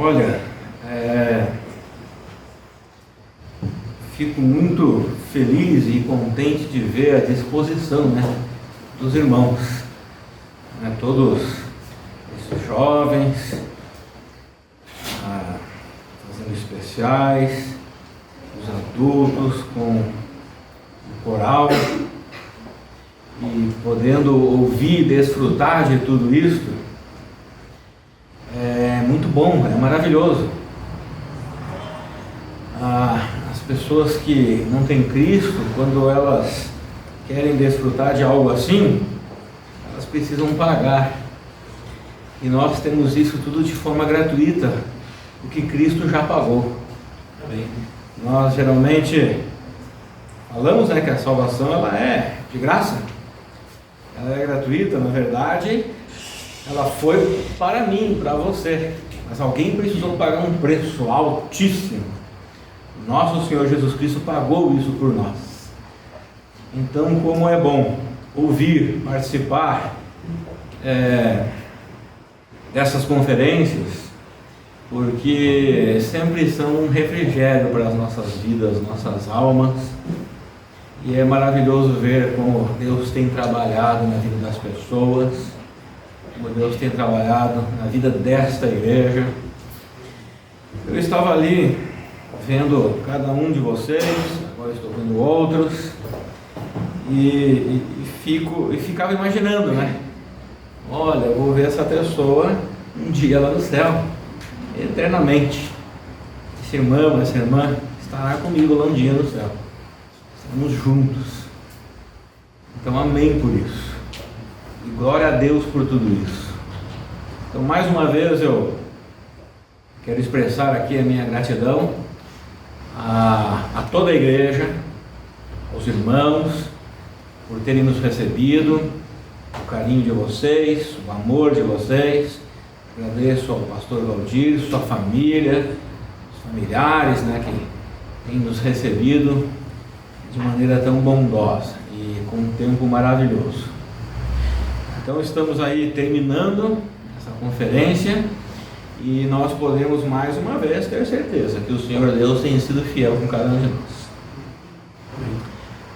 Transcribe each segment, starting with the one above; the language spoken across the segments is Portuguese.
Olha, fico muito feliz e contente de ver a disposição, dos irmãos, todos esses jovens, fazendo especiais, os adultos com o coral, e podendo ouvir e desfrutar de tudo isso. É muito bom, é maravilhoso. As pessoas que não têm Cristo, quando elas querem desfrutar de algo assim, elas precisam pagar. E nós temos isso tudo de forma gratuita, porque Cristo já pagou. Amém. Nós geralmente falamos que a salvação ela é de graça, ela é gratuita. Na verdade, ela foi para mim, para você, mas alguém precisou pagar um preço altíssimo. Nosso Senhor Jesus Cristo pagou isso por nós. Então, como é bom ouvir, participar dessas conferências, porque sempre são um refrigério para as nossas vidas, nossas almas, e é maravilhoso ver como Deus tem trabalhado na vida das pessoas, como Deus tem trabalhado na vida desta igreja. Eu estava ali vendo cada um de vocês, agora estou vendo outros, e ficava imaginando, olha, eu vou ver essa pessoa um dia lá no céu, eternamente. Esse irmão, essa irmã estará comigo lá um dia no céu, estamos juntos. Então, amém por isso, e glória a Deus por tudo isso. Então, mais uma vez eu quero expressar aqui a minha gratidão a toda a igreja, aos irmãos, por terem nos recebido, o carinho de vocês, o amor de vocês. Agradeço ao pastor Valdir, sua família, os familiares, que têm nos recebido de maneira tão bondosa e com um tempo maravilhoso. Então, estamos aí terminando essa conferência, e nós podemos mais uma vez ter certeza que o Senhor Deus tem sido fiel com cada um de nós.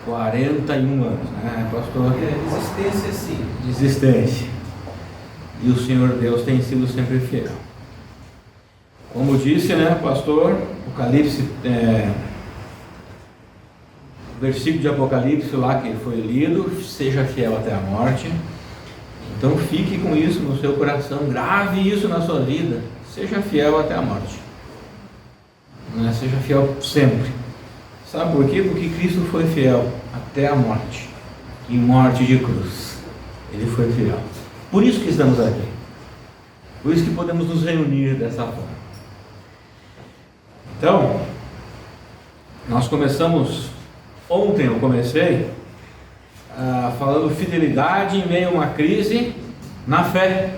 41 anos, pastor? Existência, sim. De existência. E o Senhor Deus tem sido sempre fiel. Como disse, pastor, Apocalipse, o versículo de Apocalipse lá que foi lido, seja fiel até a morte. Então fique com isso no seu coração, grave isso na sua vida, seja fiel até a morte. Seja fiel sempre. Sabe por quê? Porque Cristo foi fiel até a morte, em morte de cruz. Ele foi fiel. Por isso que estamos aqui. Por isso que podemos nos reunir dessa forma. Então, nós começamos, ontem eu comecei falando fidelidade em meio a uma crise na fé.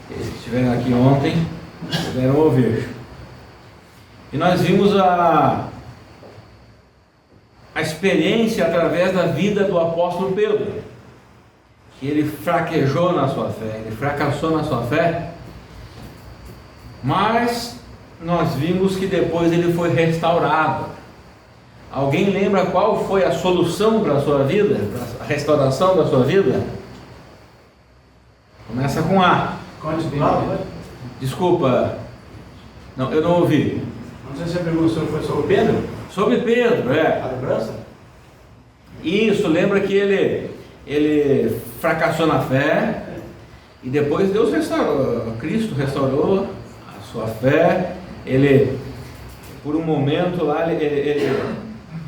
Eles que estiveram aqui ontem puderam ouvir. E nós vimos a experiência através da vida do apóstolo Pedro, que ele fraquejou na sua fé, ele fracassou na sua fé, mas nós vimos que depois ele foi restaurado. Alguém lembra qual foi a solução para a sua vida, para a restauração da sua vida? Começa com A. Desculpa, não, eu não ouvi. Não sei se a pergunta foi sobre Pedro? Sobre Pedro, A lembrança? Isso, lembra que ele fracassou na fé, e depois Deus restaurou, Cristo restaurou a sua fé. Ele, por um momento lá, ele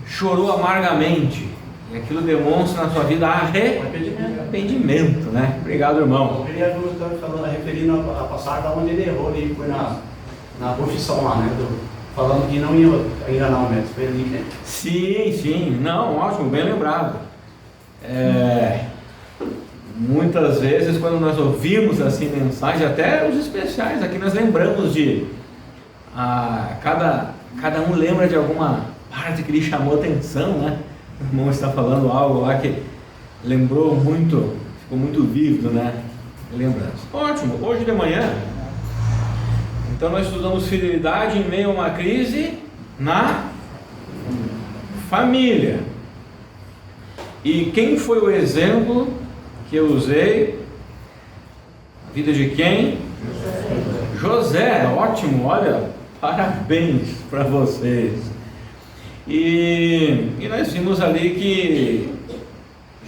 chorou amargamente, e aquilo demonstra na sua vida arrependimento, Obrigado, irmão. Eu queria estar referindo a passagem onde ele errou, ele foi na confissão lá, falando que não ia enganar o mestre. Foi ali, né? Sim, não, ótimo, bem lembrado. Muitas vezes, quando nós ouvimos assim mensagens, até os especiais aqui, nós lembramos de cada um lembra de alguma parte que lhe chamou atenção, O irmão está falando algo lá que lembrou muito, ficou muito vívido, lembrança. Ótimo, hoje de manhã Então nós estudamos fidelidade em meio a uma crise na família. E quem foi o exemplo que eu usei? A vida de quem? José, ótimo, olha, parabéns para vocês. E nós vimos ali que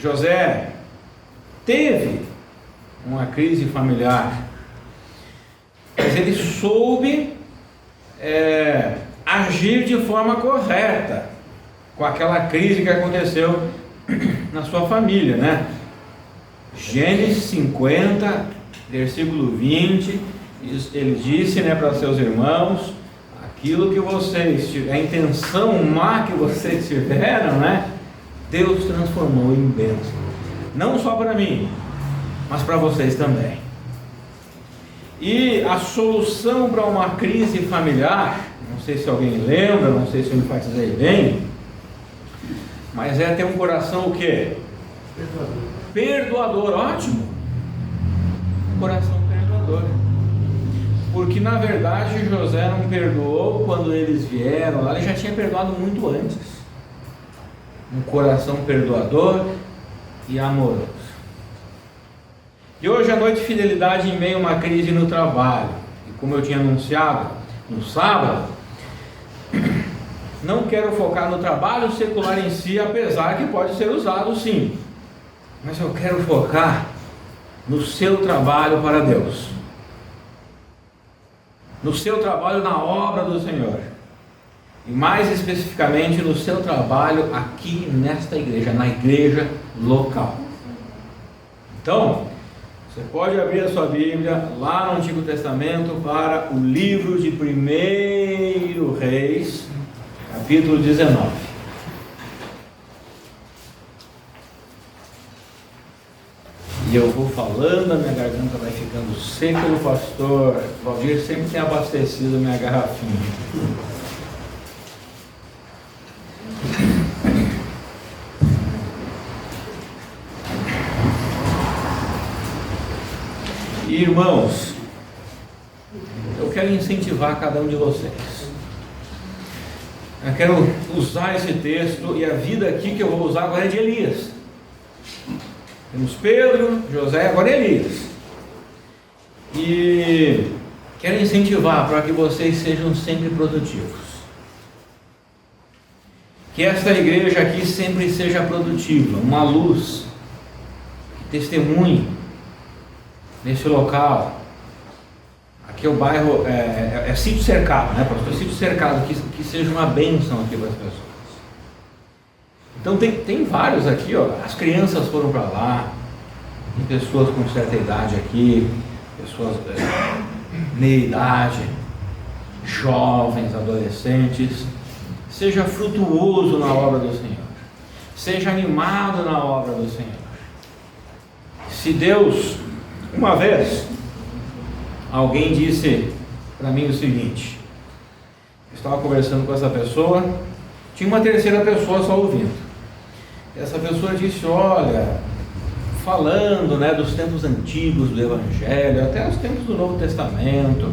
José teve uma crise familiar, mas ele soube agir de forma correta com aquela crise que aconteceu na sua família, né? Gênesis 50, versículo 20, ele disse, né, para seus irmãos: aquilo que vocês tiveram, a intenção má que vocês tiveram, né, Deus transformou em bênção, não só para mim, mas para vocês também. E a solução para uma crise familiar, não sei se alguém lembra, não sei se eu enfatizei bem, mas é ter um coração o quê? Perdoador, ótimo. Coração perdoador. Porque na verdade José não perdoou quando eles vieram lá, ele já tinha perdoado muito antes. Um coração perdoador e amoroso. E hoje à noite, fidelidade em meio a uma crise no trabalho. E como eu tinha anunciado no sábado, não quero focar no trabalho secular em si, apesar que pode ser usado sim, mas eu quero focar no seu trabalho para Deus, no seu trabalho na obra do Senhor, e mais especificamente no seu trabalho aqui nesta igreja, na igreja local. Então, você pode abrir a sua Bíblia lá no Antigo Testamento para o livro de 1 Reis, capítulo 19. E eu vou falando, a minha garganta vai ficando seca, e o pastor Valdir sempre tem abastecido a minha garrafinha. Irmãos, eu quero incentivar cada um de vocês. Eu quero usar esse texto, e a vida aqui que eu vou usar agora é de Elias. Temos Pedro, José, agora Elias. E quero incentivar para que vocês sejam sempre produtivos. Que esta igreja aqui sempre seja produtiva, uma luz que testemunhe nesse local. Aqui é o bairro, é sítio cercado, né, pastor? Sítio cercado, que seja uma bênção aqui para as pessoas. Então tem vários aqui, ó. As crianças foram para lá, tem pessoas com certa idade aqui, pessoas meia idade, jovens, adolescentes. Seja frutuoso na obra do Senhor, seja animado na obra do Senhor. Se Deus, uma vez, alguém disse para mim o seguinte, eu estava conversando com essa pessoa, tinha uma terceira pessoa só ouvindo. Essa pessoa disse: olha, falando, né, dos tempos antigos do Evangelho, até os tempos do Novo Testamento,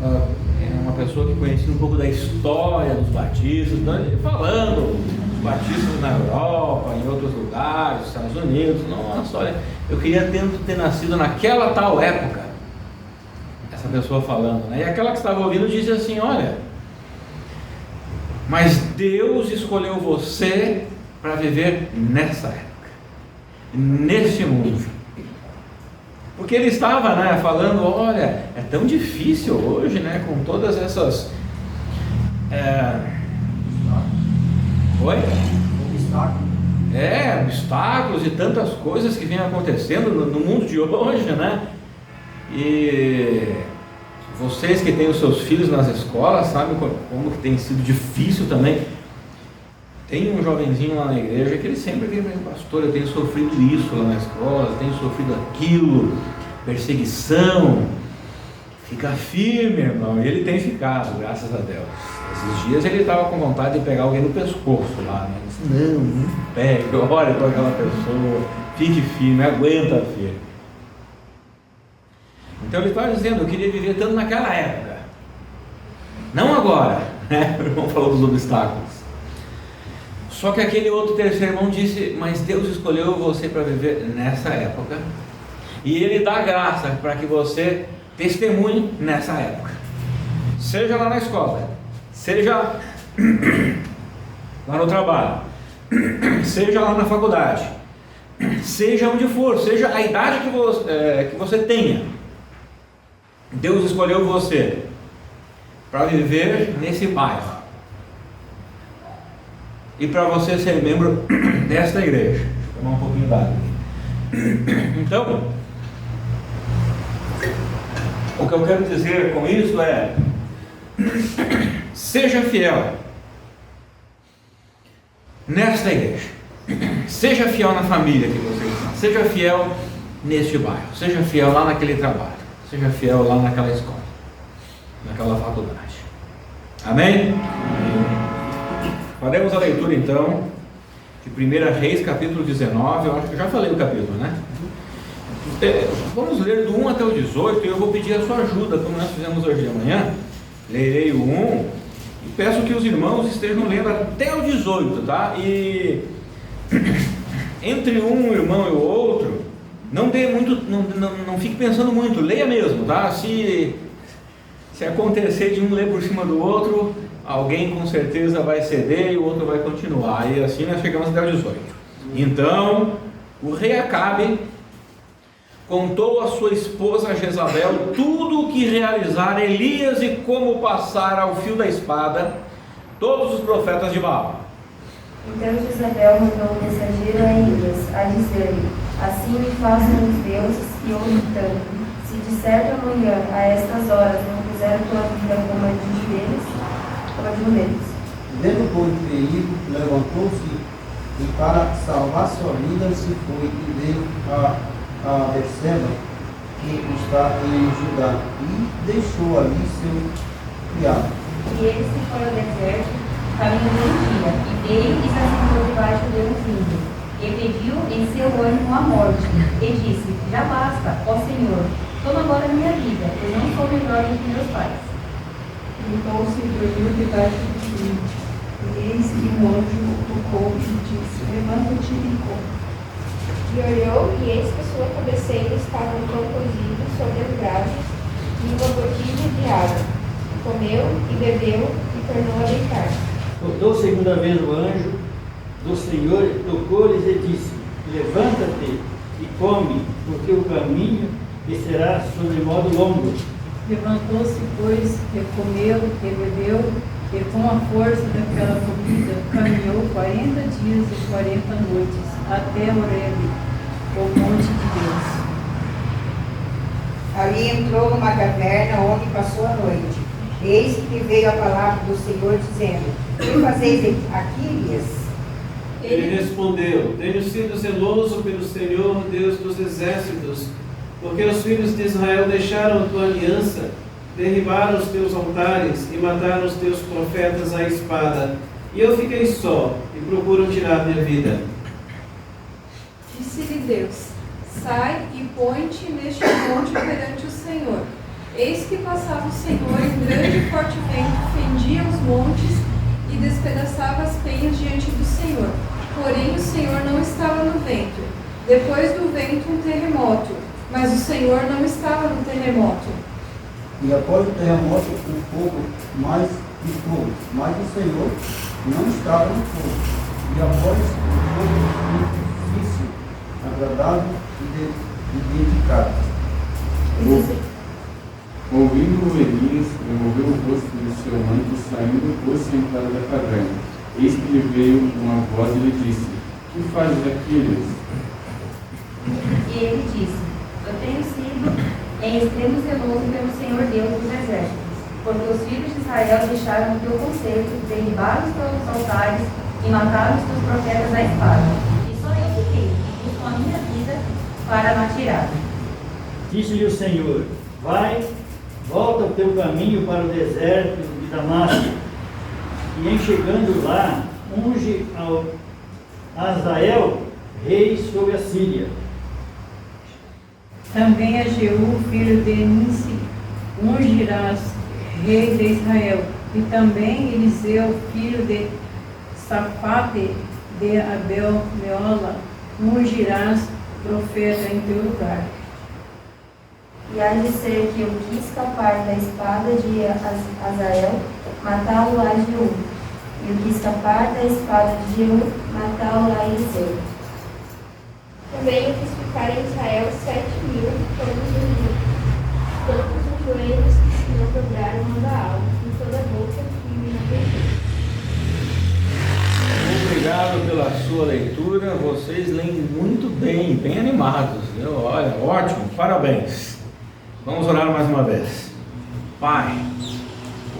é uma pessoa que conhecia um pouco da história dos batistas, falando dos batistas na Europa, em outros lugares, Estados Unidos. Nossa, olha, eu queria ter nascido naquela tal época. Essa pessoa falando, né? E aquela que estava ouvindo disse assim: olha, mas Deus escolheu você para viver nessa época, nesse mundo. Porque ele estava, né, falando: olha, é tão difícil hoje, né, com todas essas obstáculos e tantas coisas que vêm acontecendo no mundo de hoje, né? E vocês que têm os seus filhos nas escolas sabem como que tem sido difícil também. Tem um jovenzinho lá na igreja que ele sempre vem: pastor, eu tenho sofrido isso lá na escola, eu tenho sofrido aquilo, perseguição. Fica firme, irmão. E ele tem ficado, graças a Deus. Esses dias ele estava com vontade de pegar alguém no pescoço lá, né? Ele disse: não pegue, ore com aquela pessoa, fique firme, aguenta firme. Então ele estava dizendo: eu queria viver tanto naquela época, Não agora, né? O irmão falou dos obstáculos. Só que aquele outro terceiro irmão disse: mas Deus escolheu você para viver nessa época, e Ele dá graça para que você testemunhe nessa época, seja lá na escola, seja lá no trabalho, seja lá na faculdade, seja onde for, seja a idade que você tenha. Deus escolheu você para viver nesse bairro e para você ser membro desta igreja. Vou tomar um pouquinho d'água aqui. Então, o que eu quero dizer com isso é: seja fiel nesta igreja, seja fiel na família que você está, seja fiel neste bairro, seja fiel lá naquele trabalho, seja fiel lá naquela escola, naquela faculdade. Amém? Faremos a leitura então de 1 Reis, capítulo 19. Eu acho que eu já falei o capítulo, né? Vamos ler do 1 até o 18. E eu vou pedir a sua ajuda, como nós fizemos hoje de manhã. Lerei o 1 e peço que os irmãos estejam lendo até o 18, tá? E entre um irmão e o outro, não dê muito, não fique pensando muito, leia mesmo, tá? Se acontecer de um ler por cima do outro, alguém com certeza vai ceder e o outro vai continuar, e assim nós chegamos até o 18. Então, o rei Acabe contou a sua esposa Jezabel tudo o que realizara Elias e como passara ao fio da espada todos os profetas de Baal. Então Jezabel mandou um mensageiro a Elias, a dizer-lhe: assim me façam os deuses que ouvem tanto, se de certo amanhã a estas horas não fizer tua vida como a de eles, como a de um deles. Vendo por perigo, levantou-se e para salvar sua vida se foi e veio a Berseba, que está em Judá, e deixou ali seu criado. E ele se foi ao deserto, caminhando um dia, e veio e se assentou debaixo de um vinho, e pediu em seu ânimo a morte, e disse: já basta, ó Senhor, toma agora minha vida, pois não sou melhor do que meus pais. Então-se e dormiu debaixo do vinho. E eis que um anjo o tocou e disse: levanta-te e come. E olhou, e eis que sua cabeceira estava um pão cozido sobre as brasas e uma botija de água. Comeu e bebeu e tornou a deitar. Voltou segunda vez o anjo do Senhor, tocou-lhes e disse: levanta-te e come, porque o caminho lhe será sobre modo longo. Levantou-se, pois, e comeu e bebeu, e com a força daquela comida caminhou 40 dias e 40 noites até Horebe, o monte de Deus. Ali entrou numa caverna onde passou a noite. Eis que veio a palavra do Senhor dizendo: que fazeis aqui, Elias? Ele respondeu: tenho sido zeloso pelo Senhor, Deus dos exércitos, porque os filhos de Israel deixaram a tua aliança, derribaram os teus altares e mataram os teus profetas à espada. E eu fiquei só e procuram tirar minha vida. Disse-lhe Deus: sai e põe-te neste monte perante o Senhor. Eis que passava o Senhor em grande e forte vento, fendia os montes e despedaçava as penhas diante do Senhor. Porém o Senhor não estava no vento. Depois do vento um terremoto, mas o Senhor não estava no terremoto. E após o terremoto, o fogo mais e fogo, mas o Senhor não estava no fogo. E após o fogo, um difícil, agradável e dedicado. Ouvindo Elias, removeu o rosto do seu manto, saindo por se entrar da caverna. Eis que lhe veio uma voz e lhe disse: que fazes aqui, Elias? E ele disse: eu tenho sido em extremo zeloso pelo Senhor Deus dos exércitos, porque os filhos de Israel deixaram o teu conselho, derribaram os teus altares e mataram os teus profetas à espada. E só eu fiquei, e busco a minha vida para me atirar. Disse-lhe o Senhor: vai, volta o teu caminho para o deserto de Damasco, e em chegando lá, unge a Azael, rei sobre a Síria. Também a Jeú, filho de Nissi, ungirás rei de Israel, E também Eliseu, filho de Safate, de Abel Meola, ungirás profeta em teu lugar. E há de ser que eu quis escapar da espada de Azael, matá-lo-á Jeú. E eu quis escapar da espada de Jeú, matá-lo-á Eliseu. Também eu quis ficar em Israel 7.000, todos os joelhos que se não dobraram a Baal, e toda a boca que me não Obrigado pela sua leitura, vocês leem muito bem, bem animados, viu? Olha, ótimo, parabéns. Vamos orar mais uma vez. Pai,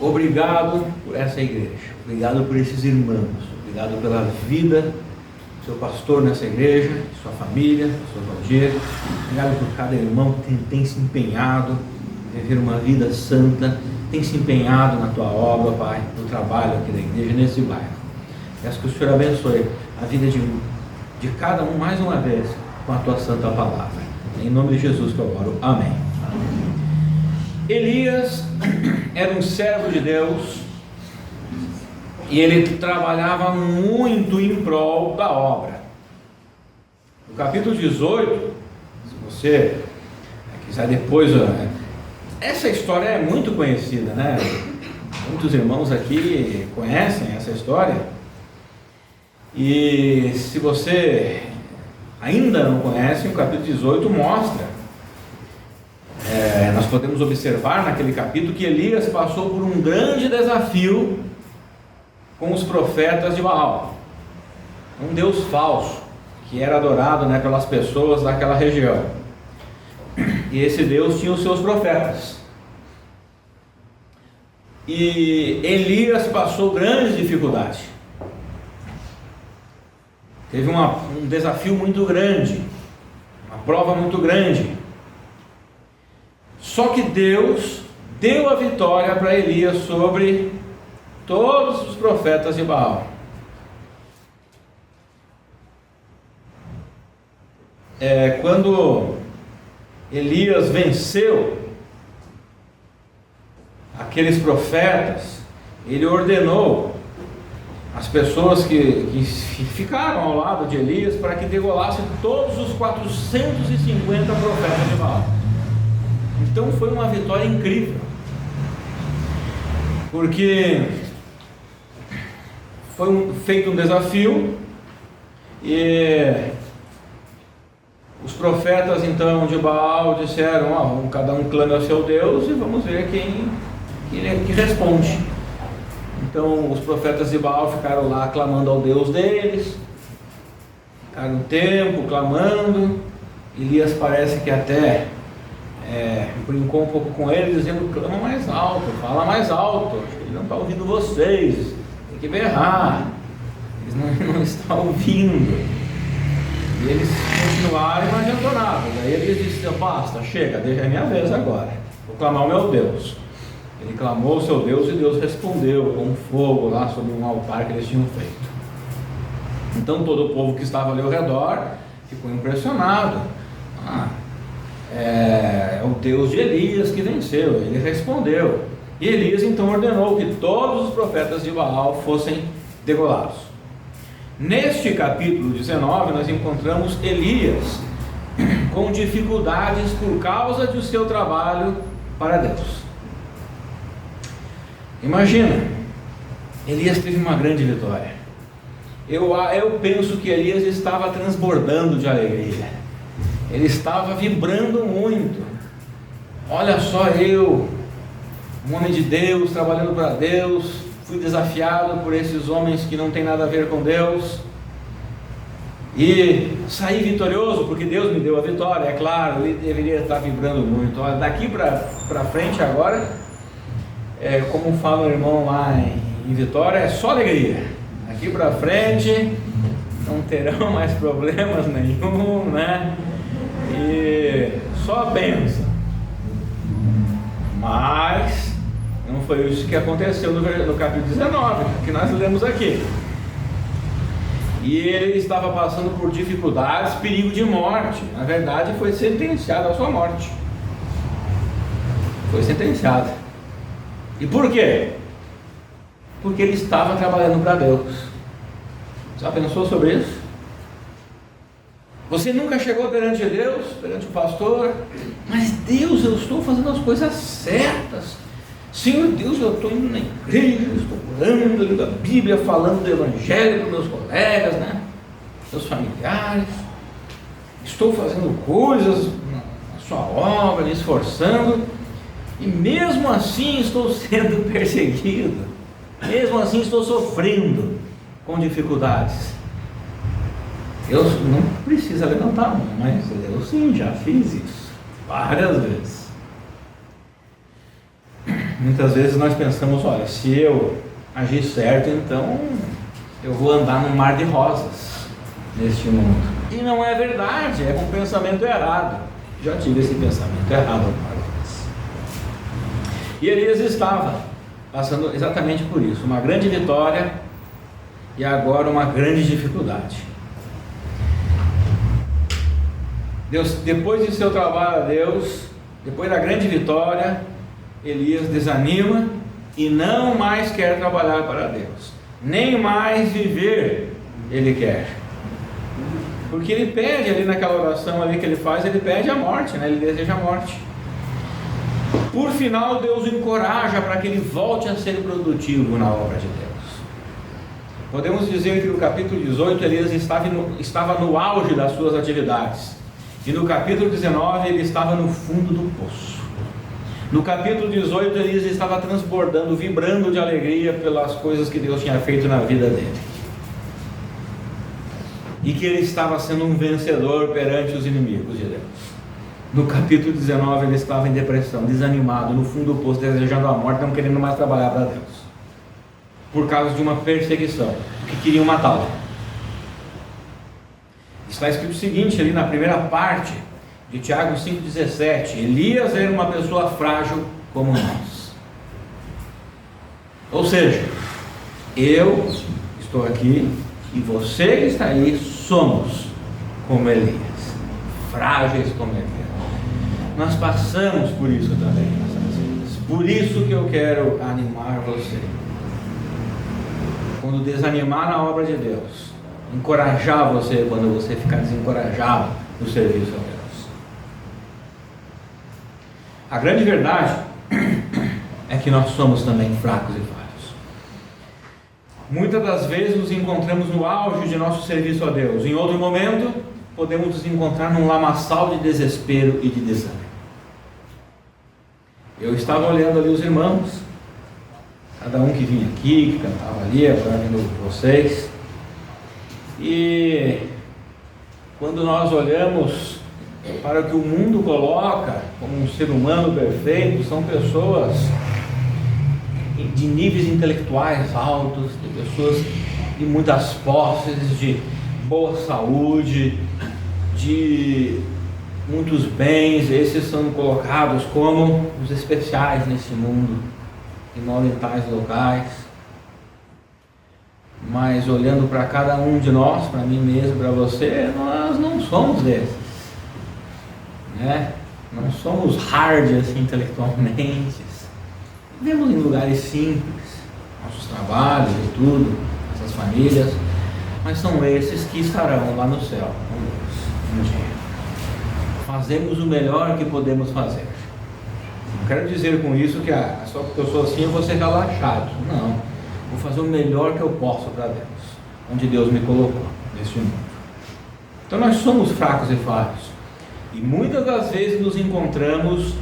obrigado por essa igreja, obrigado por esses irmãos, obrigado pela vida do seu pastor nessa igreja, sua família, seu Valdir. Obrigado por cada irmão que tem se empenhado em viver uma vida santa, tem se empenhado na tua obra, Pai, no trabalho aqui da igreja, nesse bairro. Peço que o Senhor abençoe a vida de cada um mais uma vez com a tua santa palavra. Em nome de Jesus que eu oro. Amém. Elias era um servo de Deus e ele trabalhava muito em prol da obra. No capítulo 18, se você quiser depois, essa história é muito conhecida, né? Muitos irmãos aqui conhecem essa história. E se você ainda não conhece, o capítulo 18 mostra, nós podemos observar naquele capítulo que Elias passou por um grande desafio com os profetas de Baal, um deus falso que era adorado, né, pelas pessoas daquela região. E esse deus tinha os seus profetas. E Elias passou grande dificuldade. Teve um desafio muito grande, uma prova muito grande. Só que Deus deu a vitória para Elias sobre todos os profetas de Baal. Quando Elias venceu aqueles profetas, ele ordenou as pessoas que ficaram ao lado de Elias para que degolassem todos os 450 profetas de Baal. Então foi uma vitória incrível, porque foi feito um desafio e os profetas então de Baal disseram: cada um clama ao seu Deus e vamos ver quem que responde. Então os profetas de Baal ficaram lá clamando ao Deus deles, ficaram um tempo clamando. Elias parece que até brincou um pouco com eles, dizendo: clama mais alto, fala mais alto, ele não está ouvindo vocês, tem que berrar, eles não estão ouvindo. E eles continuaram e não adiantou nada. Daí eles disseram: basta, chega, deixa a minha vez agora, vou clamar o meu Deus. Ele clamou o seu Deus e Deus respondeu com um fogo lá sobre um altar que eles tinham feito. Então todo o povo que estava ali ao redor ficou impressionado. É o Deus de Elias que venceu. Ele respondeu. E Elias então ordenou que todos os profetas de Baal fossem degolados. Neste capítulo 19 nós encontramos Elias com dificuldades por causa do seu trabalho para Deus. Imagina, Elias teve uma grande vitória. Eu penso que Elias estava transbordando de alegria. Ele estava vibrando muito. Olha só, eu, um homem de Deus, trabalhando para Deus, fui desafiado por esses homens que não tem nada a ver com Deus e saí vitorioso porque Deus me deu a vitória. É claro, ele deveria estar vibrando muito. Olha, daqui para frente agora, como fala o irmão lá em Vitória, é só alegria. Daqui para frente não terão mais problemas nenhum, né? E só a bênção. Mas não foi isso que aconteceu no capítulo 19, que nós lemos aqui. E ele estava passando por dificuldades, perigo de morte. Na verdade, foi sentenciado à sua morte. Foi sentenciado. E por quê? porque ele estava trabalhando para Deus. Já pensou sobre isso? Você nunca chegou perante Deus, perante o pastor, mas Deus, eu estou fazendo as coisas certas. Senhor Deus, eu estou indo na igreja, eu estou orando, lendo a Bíblia, falando do Evangelho para meus colegas, né? Meus familiares. Estou fazendo coisas na sua obra, me esforçando, e mesmo assim estou sendo perseguido, mesmo assim estou sofrendo com dificuldades. Eu não precisa levantar a mão, mas eu sim, já fiz isso várias vezes. Muitas vezes nós pensamos, olha, se eu agir certo, então eu vou andar num mar de rosas neste mundo. E não é verdade, é um pensamento errado. Já tive esse pensamento errado algumas vezes. E Elias estava passando exatamente por isso, uma grande vitória e agora uma grande dificuldade. Deus, depois de seu trabalho a Deus, depois da grande vitória, Elias desanima e não mais quer trabalhar para Deus, nem mais viver ele quer, porque ele pede ali naquela oração ali que ele faz, ele pede a morte, né? Ele deseja a morte. Por final, Deus o encoraja para que ele volte a ser produtivo na obra de Deus. Podemos dizer que no capítulo 18 Elias estava no auge das suas atividades, e no capítulo 19 ele estava no fundo do poço. No capítulo 18, Elias estava transbordando, vibrando de alegria pelas coisas que Deus tinha feito na vida dele. E que ele estava sendo um vencedor perante os inimigos de Deus. No capítulo 19, ele estava em depressão, desanimado, no fundo do poço, desejando a morte, não querendo mais trabalhar para Deus. Por causa de uma perseguição, que queriam matá-lo. Está escrito o seguinte ali na primeira parte de Tiago 5,17: Elias era uma pessoa frágil como nós. Ou seja, eu estou aqui e você que está aí somos como Elias, frágeis como Elias. Nós passamos por isso também em nossas vidas. Por isso que eu quero animar você. Quando desanimar na obra de Deus, encorajar você quando você ficar desencorajado no serviço a Deus. A grande verdade é que nós somos também fracos e falhos. Muitas das vezes nos encontramos no auge de nosso serviço a Deus. Em outro momento, podemos nos encontrar num lamaçal de desespero e de desânimo. Eu estava olhando ali os irmãos, cada um que vinha aqui, que cantava ali, agora vendo vocês. E quando nós olhamos para o que o mundo coloca como um ser humano perfeito, são pessoas de níveis intelectuais altos, de pessoas de muitas posses, de boa saúde, de muitos bens. Esses são colocados como os especiais nesse mundo e não em tais locais. Mas olhando para cada um de nós, para mim mesmo, para você, nós não somos desses, né? Não somos hard assim intelectualmente. Vivemos em lugares simples, nossos trabalhos e tudo, nossas famílias, mas são esses que estarão lá no céu com Deus um dia. Fazemos o melhor que podemos fazer. Não quero dizer com isso que só porque eu sou assim eu vou ser relaxado. Não. Vou fazer o melhor que eu posso para Deus, onde Deus me colocou, neste mundo. Então nós somos fracos e falhos, e muitas das vezes nos encontramos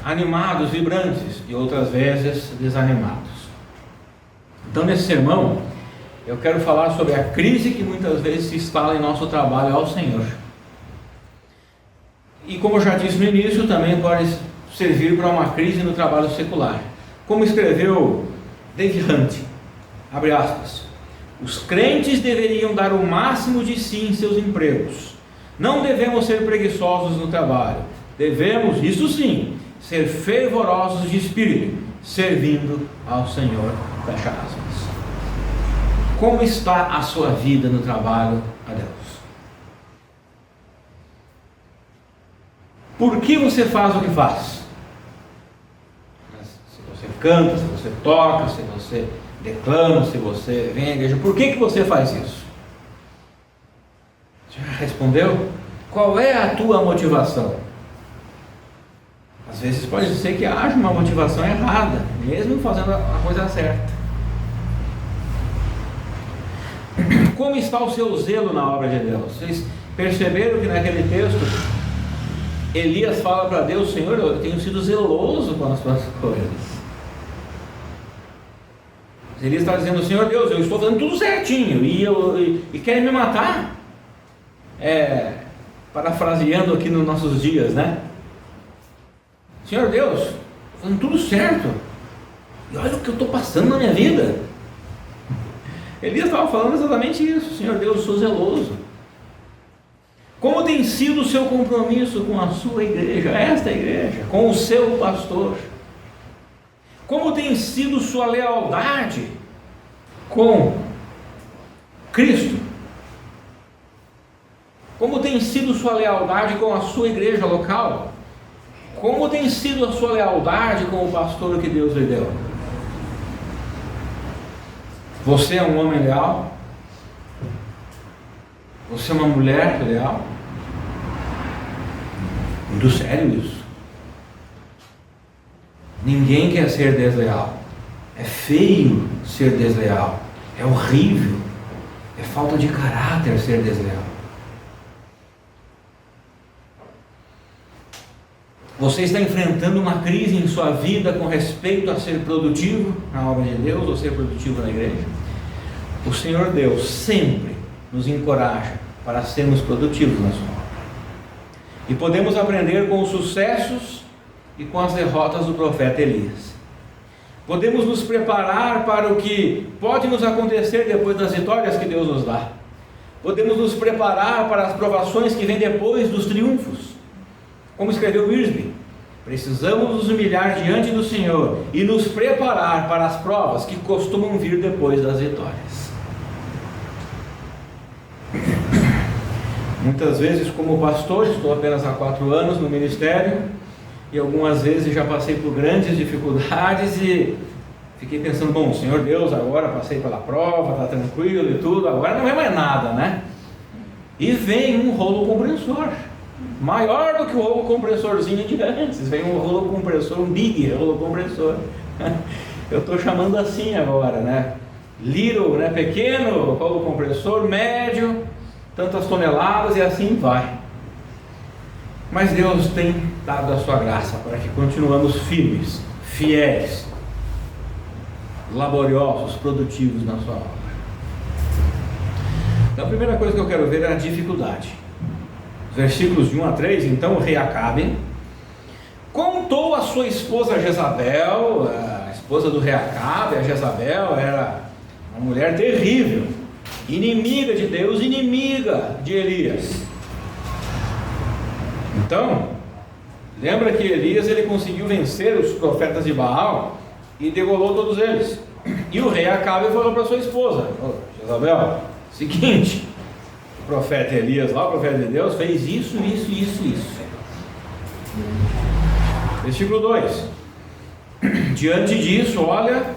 animados, vibrantes, e outras vezes desanimados. Então nesse sermão, eu quero falar sobre a crise que muitas vezes se instala em nosso trabalho ao Senhor. E como eu já disse no início, também pode servir para uma crise no trabalho secular. Como escreveu Dave Hunt, abre aspas, os crentes deveriam dar o máximo de si em seus empregos. Não devemos ser preguiçosos no trabalho. Devemos, isso sim, ser fervorosos de espírito, servindo ao Senhor. Fecha aspas. Como está a sua vida no trabalho a Deus? Por que você faz o que faz? Se você canta, se você toca, se você declama, se você vem à igreja. Por que você faz isso? Você já respondeu? Qual é a tua motivação? Às vezes pode ser que haja uma motivação errada, mesmo fazendo a coisa certa. Como está o seu zelo na obra de Deus? Vocês perceberam que naquele texto Elias fala para Deus: Senhor, eu tenho sido zeloso com as tuas coisas. Elias está dizendo: Senhor Deus, eu estou fazendo tudo certinho e querem me matar. Parafraseando aqui nos nossos dias, né? Senhor Deus, estou fazendo tudo certo, e olha o que eu estou passando na minha vida. Elias estava falando exatamente isso: Senhor Deus, eu sou zeloso. Como tem sido o seu compromisso com a sua igreja, esta igreja, com o seu pastor? Como tem sido sua lealdade com Cristo? Como tem sido sua lealdade com a sua igreja local? Como tem sido a sua lealdade com o pastor que Deus lhe deu? Você é um homem leal? Você é uma mulher leal? Muito sério isso. Ninguém quer ser desleal. É feio ser desleal. É horrível. É falta de caráter ser desleal. Você está enfrentando uma crise em sua vida com respeito a ser produtivo na obra de Deus ou ser produtivo na igreja? O Senhor Deus sempre nos encoraja para sermos produtivos na sua obra. E podemos aprender com os sucessos e com as derrotas do profeta Elias. Podemos nos preparar para o que pode nos acontecer depois das vitórias que Deus nos dá. Podemos nos preparar para as provações que vêm depois dos triunfos. Como escreveu Wiersbe, precisamos nos humilhar diante do Senhor e nos preparar para as provas que costumam vir depois das vitórias. Muitas vezes, como pastor, estou apenas há 4 anos no ministério, e algumas vezes já passei por grandes dificuldades e fiquei pensando: bom, Senhor Deus, agora passei pela prova, está tranquilo e tudo, agora não é mais nada, né? E vem um rolo compressor, maior do que o rolo compressorzinho de antes. Vem um rolo compressor, um big rolo compressor. Eu estou chamando assim agora, né? Little, né? Pequeno rolo compressor, médio, tantas toneladas, e assim vai. Mas Deus tem dado a sua graça para que continuamos firmes, fiéis, laboriosos, produtivos na sua obra. Então a primeira coisa que eu quero ver é a dificuldade. Versículos de 1 a 3, então o rei Acabe contou a sua esposa Jezabel. A esposa do rei Acabe, a Jezabel, era uma mulher terrível, inimiga de Deus, inimiga de Elias. Então, lembra que Elias ele conseguiu vencer os profetas de Baal e degolou todos eles. E o rei Acabe falou para sua esposa: Jezabel, seguinte, o profeta Elias lá, o profeta de Deus, fez isso. Versículo 2: diante disso, olha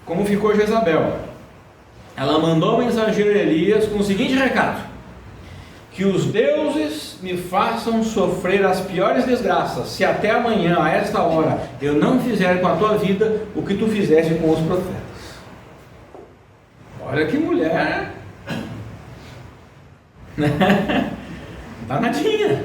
como ficou Jezabel. Ela mandou ao mensageiro Elias com o seguinte recado: que os deuses me façam sofrer as piores desgraças, se até amanhã, a esta hora, eu não fizer com a tua vida o que tu fizeste com os profetas. Olha que mulher danadinha.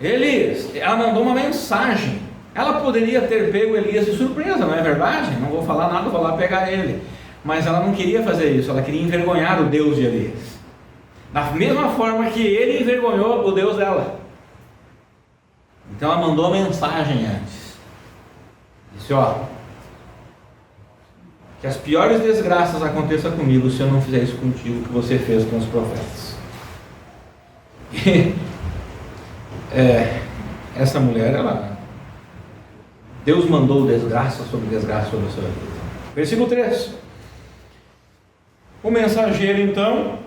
Elias, ela mandou uma mensagem. Ela poderia ter pego Elias de surpresa, não é verdade? Não vou falar nada, vou lá pegar ele. Mas ela não queria fazer isso, ela queria envergonhar o Deus de Elias, da mesma forma que ele envergonhou o Deus dela. Então ela mandou a mensagem antes. Disse: ó, que as piores desgraças aconteçam comigo se eu não fizer isso contigo que você fez com os profetas. Essa mulher, Deus mandou desgraça sobre desgraça sobre a sua vida. Versículo 3: o mensageiro então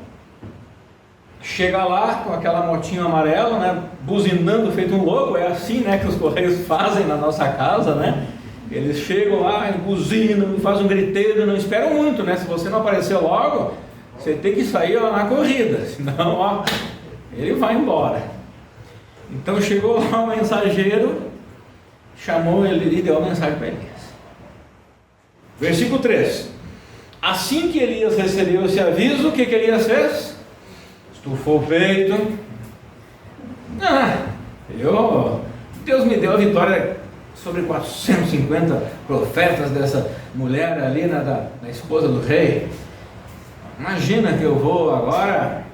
chega lá com aquela motinha amarela, né, buzinando feito um louco. É assim, né, que os correios fazem na nossa casa, né? Eles chegam lá e buzinam, fazem um griteiro, não esperam muito, né? Se você não aparecer logo, você tem que sair na corrida, senão, ó, ele vai embora. Então chegou lá o mensageiro, chamou ele e deu a mensagem para Elias. Versículo 3. Assim que Elias recebeu esse aviso, o que Elias fez? Estufou o peito. Deus me deu a vitória sobre 450 profetas dessa mulher ali, da esposa do rei. Imagina que eu vou agora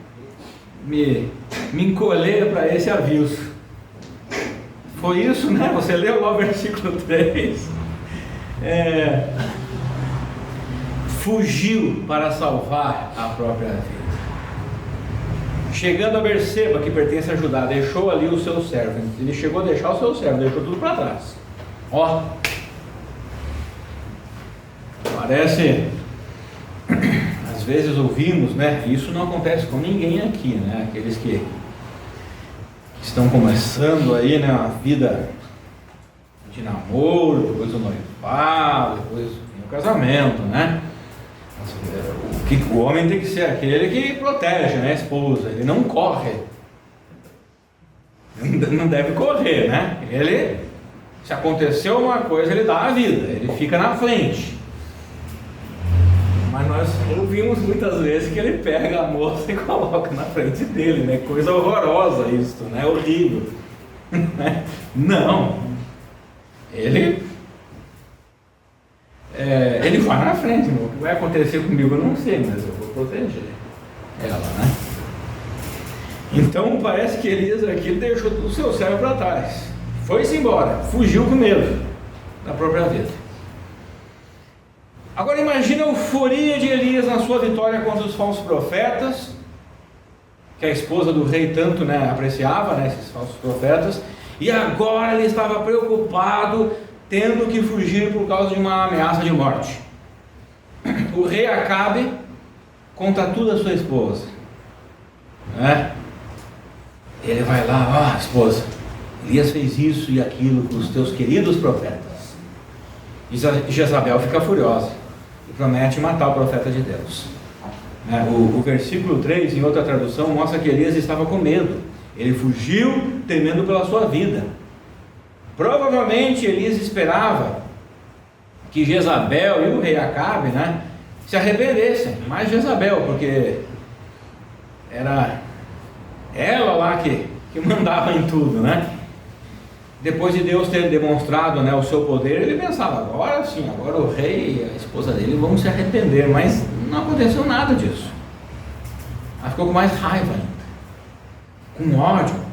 me encolher para esse aviso. Foi isso, né? Você leu lá o versículo 3. Fugiu para salvar a própria vida. Chegando a Berseba, que pertence a Judá, deixou ali o seu servo. Ele chegou a deixar o seu servo, deixou tudo para trás. Ó, parece, às vezes ouvimos, né? Isso não acontece com ninguém aqui, né? Aqueles que estão começando aí, né, a vida de namoro, depois o noivado, depois o casamento, né? O homem tem que ser aquele que protege, né, a esposa. Ele não corre, não deve correr, né? Ele, se aconteceu uma coisa, ele dá a vida, ele fica na frente. Mas nós ouvimos muitas vezes que ele pega a moça e coloca na frente dele, né? Coisa horrorosa isso, né? Horrível. Não, ele vai na frente. O que vai acontecer comigo eu não sei, mas eu vou proteger ela, né? Então parece que Elias aqui deixou o seu servo para trás, foi-se embora, fugiu com medo da própria vida. Agora imagina a euforia de Elias na sua vitória contra os falsos profetas, que a esposa do rei tanto, né, apreciava, né, esses falsos profetas, e agora ele estava preocupado, tendo que fugir por causa de uma ameaça de morte. O rei Acabe conta tudo a sua esposa, né? Ele vai lá, esposa, Elias fez isso e aquilo com os teus queridos profetas. E Jezabel fica furiosa e promete matar o profeta de Deus. O versículo 3, em outra tradução, mostra que Elias estava com medo. Ele fugiu temendo pela sua vida. Provavelmente Elias esperava que Jezabel e o rei Acabe, né, se arrependessem. Mais Jezabel, porque era ela lá que mandava em tudo, né? Depois de Deus ter demonstrado, né, o seu poder, ele pensava, agora sim, agora o rei e a esposa dele vão se arrepender. Mas não aconteceu nada disso. Ela ficou com mais raiva ainda, com ódio.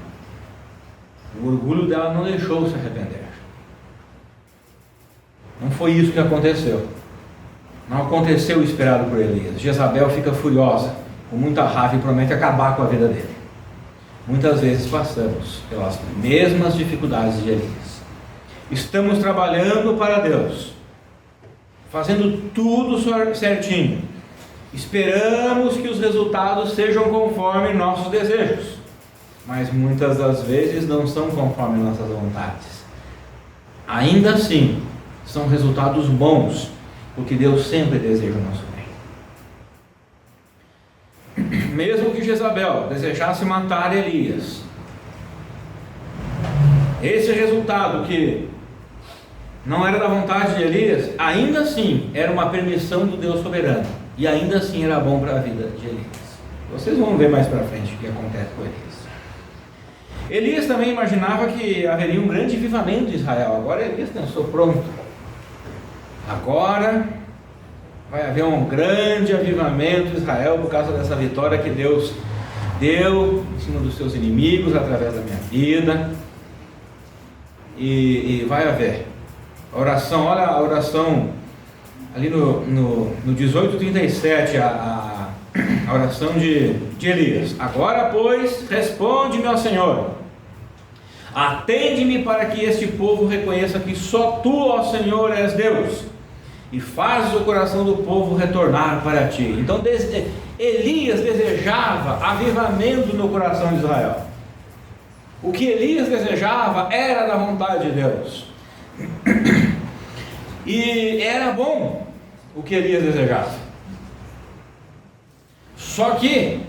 O orgulho dela não deixou se arrepender. Não foi isso que aconteceu. Não aconteceu o esperado por Elias. Jezabel fica furiosa, com muita raiva, e promete acabar com a vida dele. Muitas vezes passamos pelas mesmas dificuldades de Elias. Estamos trabalhando para Deus, fazendo tudo certinho. Esperamos que os resultados sejam conforme nossos desejos, mas muitas das vezes não são conforme nossas vontades. Ainda assim, são resultados bons, porque Deus sempre deseja o nosso bem. Mesmo que Jezabel desejasse matar Elias, esse resultado que não era da vontade de Elias, ainda assim era uma permissão do Deus soberano, e ainda assim era bom para a vida de Elias. Vocês vão ver mais para frente o que acontece com Elias. Elias também imaginava que haveria um grande avivamento de Israel. Agora Elias pensou, pronto, agora vai haver um grande avivamento de Israel por causa dessa vitória que Deus deu em cima dos seus inimigos através da minha vida. E vai haver a oração. Olha a oração ali no 18:37, a oração de Elias. Agora, pois, responde-me ao Senhor, atende-me para que este povo reconheça que só tu, ó Senhor, és Deus, e fazes o coração do povo retornar para ti. Então Elias desejava avivamento no coração de Israel. O que Elias desejava era da vontade de Deus. E era bom o que Elias desejava. Só que,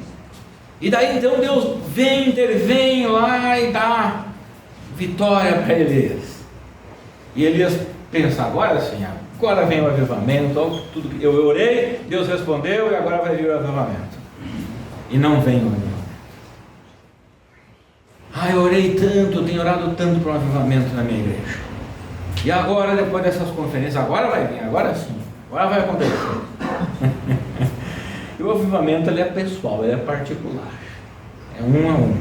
e daí então Deus intervém lá e dá vitória para Elias. E Elias pensa, agora sim, agora vem o avivamento, tudo que eu orei, Deus respondeu e agora vai vir o avivamento. E não vem o avivamento. Eu orei tanto, eu tenho orado tanto para o avivamento na minha igreja. E agora, depois dessas conferências, agora vai vir, agora sim, agora vai acontecer. E o avivamento ele é pessoal, ele é particular, é um a um.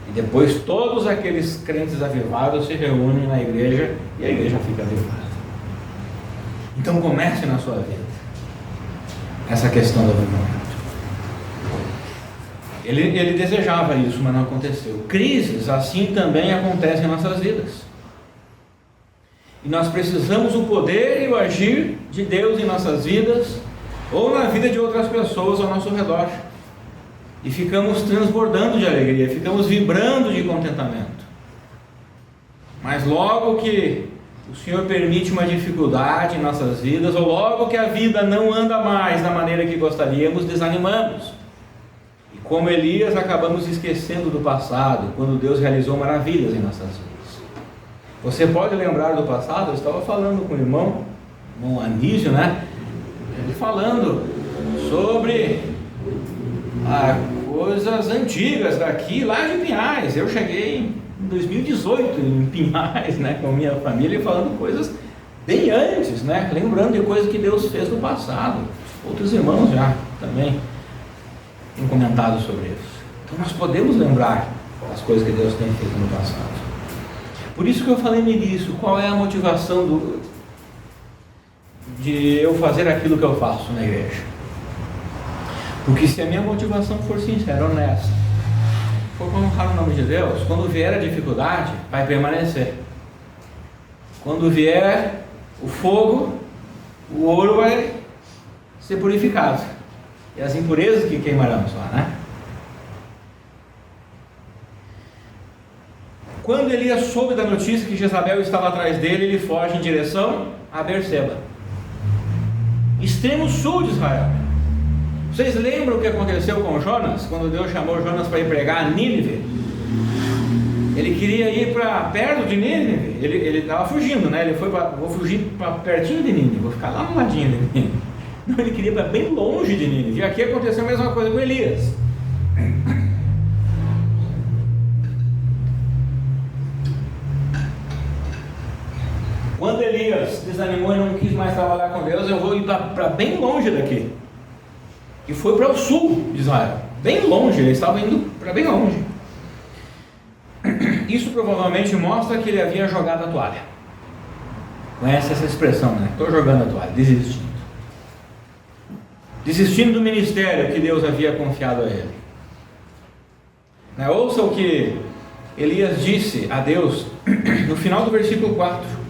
E depois todos aqueles crentes avivados se reúnem na igreja e a igreja fica avivada. Então comece na sua vida essa questão do avivamento. Ele desejava isso, mas não aconteceu. Crises assim também acontecem em nossas vidas. E nós precisamos o poder e o agir de Deus em nossas vidas, ou na vida de outras pessoas ao nosso redor. E ficamos transbordando de alegria, ficamos vibrando de contentamento. Mas logo que o Senhor permite uma dificuldade em nossas vidas, ou logo que a vida não anda mais da maneira que gostaríamos, desanimamos. E como Elias, acabamos esquecendo do passado, quando Deus realizou maravilhas em nossas vidas. Você pode lembrar do passado? Eu estava falando com o irmão Anísio, né? Ele falando sobre coisas antigas daqui, lá de Pinhais. Eu cheguei em 2018 em Pinhais, né, com a minha família, falando coisas bem antes, né? Lembrando de coisas que Deus fez no passado. Outros irmãos já também têm comentado sobre isso. Então nós podemos lembrar das coisas que Deus tem feito no passado. Por isso que eu falei no início, qual é a motivação de eu fazer aquilo que eu faço na igreja? Porque se a minha motivação for sincera, honesta, for colocar o nome de Deus, quando vier a dificuldade, vai permanecer. Quando vier o fogo, o ouro vai ser purificado. E as impurezas que queimarão só, né? Quando Elias soube da notícia que Jezabel estava atrás dele, ele foge em direção a Berseba, extremo sul de Israel. Vocês lembram o que aconteceu com Jonas? Quando Deus chamou Jonas para ir pregar a Nínive, ele queria ir para perto de Nínive. Ele estava fugindo, né? Ele foi vou fugir para pertinho de Nínive, vou ficar lá no ladinho de Nínive. Não, ele queria ir para bem longe de Nínive. E aqui aconteceu a mesma coisa com Elias. Quando Elias desanimou e não quis mais trabalhar com Deus, eu vou ir para bem longe daqui. E foi para o sul de Israel, bem longe, ele estava indo para bem longe. Isso provavelmente mostra que ele havia jogado a toalha. Conhece essa expressão, né? Estou jogando a toalha, desistindo. Desistindo do ministério que Deus havia confiado a ele. Ouça o que Elias disse a Deus no final do versículo 4.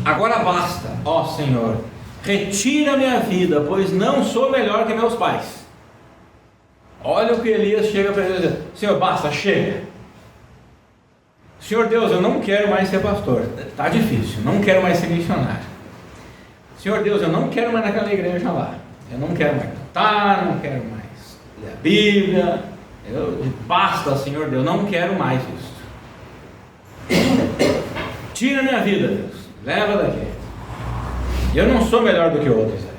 Agora basta, ó Senhor, retira minha vida, pois não sou melhor que meus pais. Olha o que Elias chega para ele dizer: Senhor, basta, chega. Senhor Deus, eu não quero mais ser pastor, está difícil, não quero mais ser missionário. Senhor Deus, eu não quero mais naquela igreja lá, eu não quero mais cantar, não quero mais ler a Bíblia, basta, Senhor Deus, não quero mais isso. Tira minha vida, Deus, leva daqui. Eu não sou melhor do que outros aí.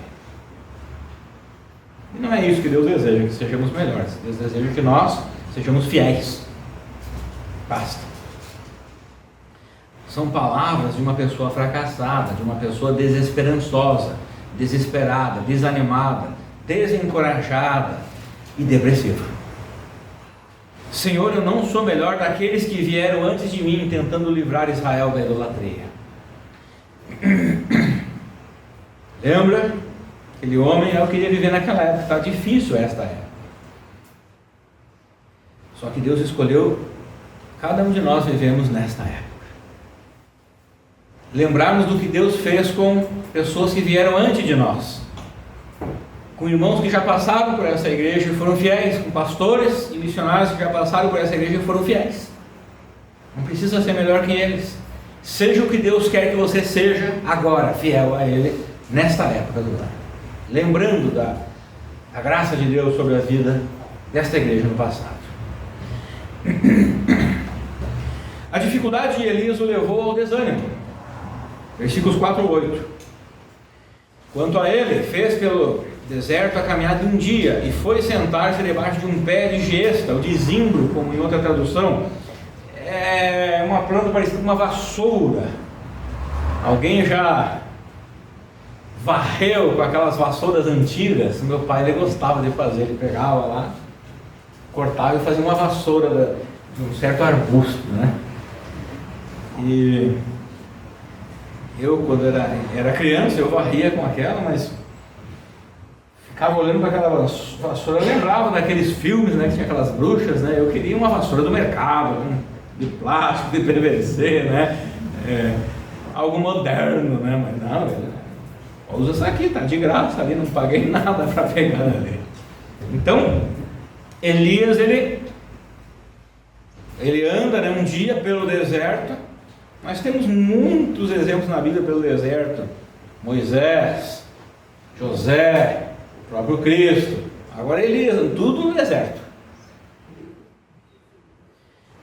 E não é isso que Deus deseja, que sejamos melhores. Deus deseja que nós sejamos fiéis. Basta. São palavras de uma pessoa fracassada, de uma pessoa desesperançosa, desesperada, desanimada, desencorajada e depressiva. Senhor, eu não sou melhor daqueles que vieram antes de mim tentando livrar Israel da idolatria. Lembra? Aquele homem, eu queria viver naquela época, está difícil esta época. Só que Deus escolheu cada um de nós vivemos nesta época. Lembrarmos do que Deus fez com pessoas que vieram antes de nós. com irmãos que já passaram por essa igreja e foram fiéis, com pastores e missionários que já passaram por essa igreja e foram fiéis. Não precisa ser melhor que eles. Seja o que Deus quer que você seja agora, fiel a Ele, nesta época do ano. Lembrando da graça de Deus sobre a vida desta igreja no passado. A dificuldade de Elias o levou ao desânimo. Versículos 4 a 8. Quanto a ele, fez pelo deserto a caminhada de um dia e foi sentar-se debaixo de um pé de gesta, ou de zimbro, como em outra tradução. É uma planta parecida com uma vassoura. Alguém já varreu com aquelas vassouras antigas? Meu pai, ele gostava de fazer, ele pegava lá, cortava e fazia uma vassoura de um certo arbusto, né? E eu, quando era criança, eu varria com aquela, mas ficava olhando para aquela vassoura. Eu lembrava daqueles filmes, né, que tinha aquelas bruxas, né? Eu queria uma vassoura do mercado, de plástico, de PVC, né? Algo moderno, né? Mas não, usa essa aqui, tá de graça ali, não paguei nada para pegar ali. Então, Elias, ele anda, né, um dia pelo deserto. Nós temos muitos exemplos na Bíblia pelo deserto. Moisés, José, o próprio Cristo. Agora Elias, tudo no deserto.